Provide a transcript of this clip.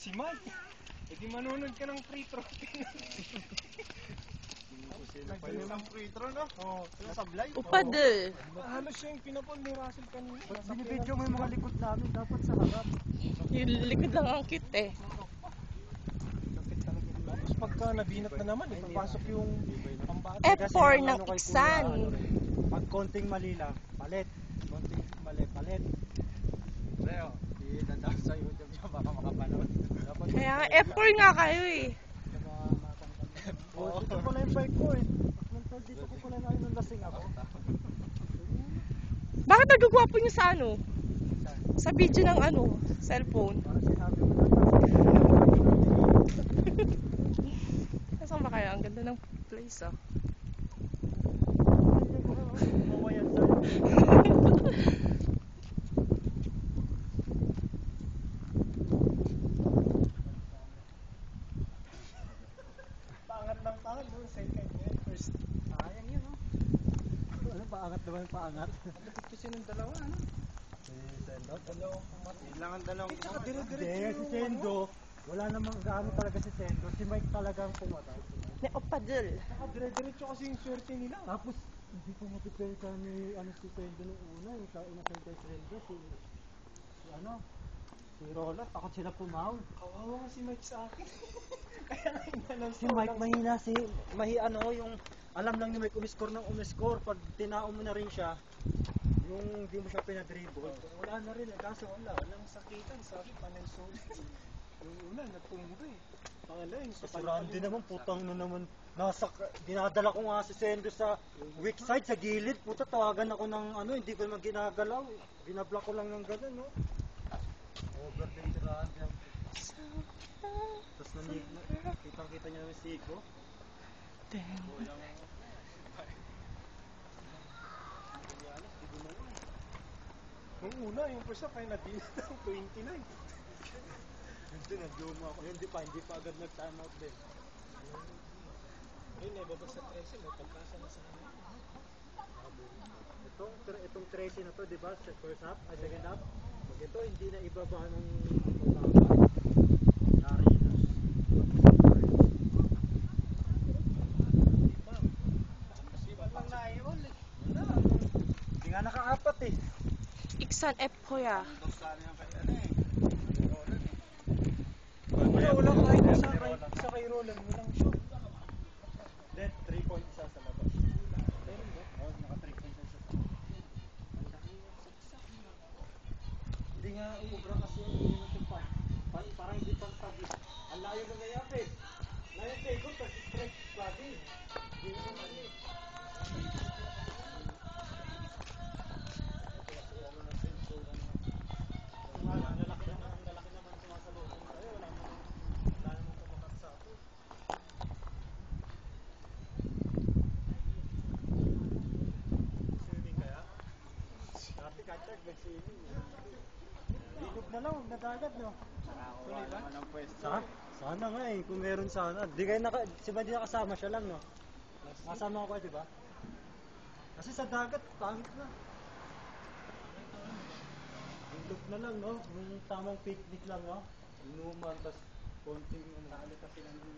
Si Mike. E di manunod ka ng free throw. Nag-isang free throw, no? Oo. Sablay. Upade. Halos siya yung pinapon ni Russell kanina. Binibidyo mo yung mga likod namin, dapat sa harap. Yung likod lang ang cute eh. Tapos pagka nabinat na naman, ipapasok yung pambata. F4 ng Iksan. Pag konting mali lang, palit. Konting mali, palit. Leo, i-dadaan sa YouTube niya baka makapanood. Kaya nga, F4 nga kayo eh. Oh, dito pala yung bike ko eh. Dito ko pala namin nung lasing ako. Bakit nagugwapo niyo sa ano? Sa video ng ano? Cellphone. Para sinabi mo na. Nasaan ba kayo? Ang ganda ng place ah. Mawayan sa'yo. Paangat ng pangat, no? Second yan, first. Sayang yun, no? Ano, paangat naman yung paangat. Lapit kasi ng dalawa, ano? Si Sendo. Dalawang pumatay. Kailangan dalawang Hindi, dire-diretso si Sendo. Wala namang gaano talaga si Sendo. Si Mike talagang pumatay. May Upadel. Saka dire-diretso kasi yung swerte nila. Tapos, hindi ko mapipenta ni si Sendo nung una. Yung inasal kay Sendo, si Roland. Takot sila pumaw. Kawawa nga si Mike sa akin. Kaya nga inanong Si Mike mahina yung alam lang ni Mike umiscore ng umiscore. Pag tinao mo na rin siya, yung hindi mo siya pinadribble, wala na rin. Kaso wala. Walang sakitan, sabi panel solid. Yung una, natumbo eh. Pangala yung Si Randy naman, putang na naman. Dinadala ko nga si Sendo sa weak side, sa gilid. Puta, tawagan ako ng hindi ko naman ginagalaw. Binablock ko lang ng gano'n, no? Over din si Randy. Tapos kitang-kita niya naman si Iko. Nung una, yung first half ay nabinat ng 29. Hindi, nag-duma ako. Hindi pa agad nag-time out din. Ayun, naibabag sa 13, may pagkasa na sa kanila. Itong 13 na to, di ba? First half, second half. Pag ito, hindi na ibaba ng pagkakaba. Narinos. Sibat lang naiwan eh. Wala. Hindi nga nakaapat eh. Iksan F Hoya. Wala kahit isa kay Roland, walang shot. Then, 3 points isa sa labas. Meron ba? Oo, naka 3 points isa sa Hindi nga umubra kasi yung pa. Parang hindi pang tabi. Ang layo na ngayon eh. Layo tayo ko, kasi stretch body. Hindi naman mali. Ang lalaki naman sumasalubong tayo. Wala namang kumakas sa ako. Swimming kaya? Dati kacag, nag-swimming. Linog na lang, nadagat, no? Tuloy ba? Sana nga eh, kung meron sana. Di kayo si Mandy nakasama, siya lang, no? Nakasama ko, di ba? Kasi sa dagat, pangit na. Linog na lang, no? Yung tamang picnic lang, no? Inuman, tas konting, kasi lang yung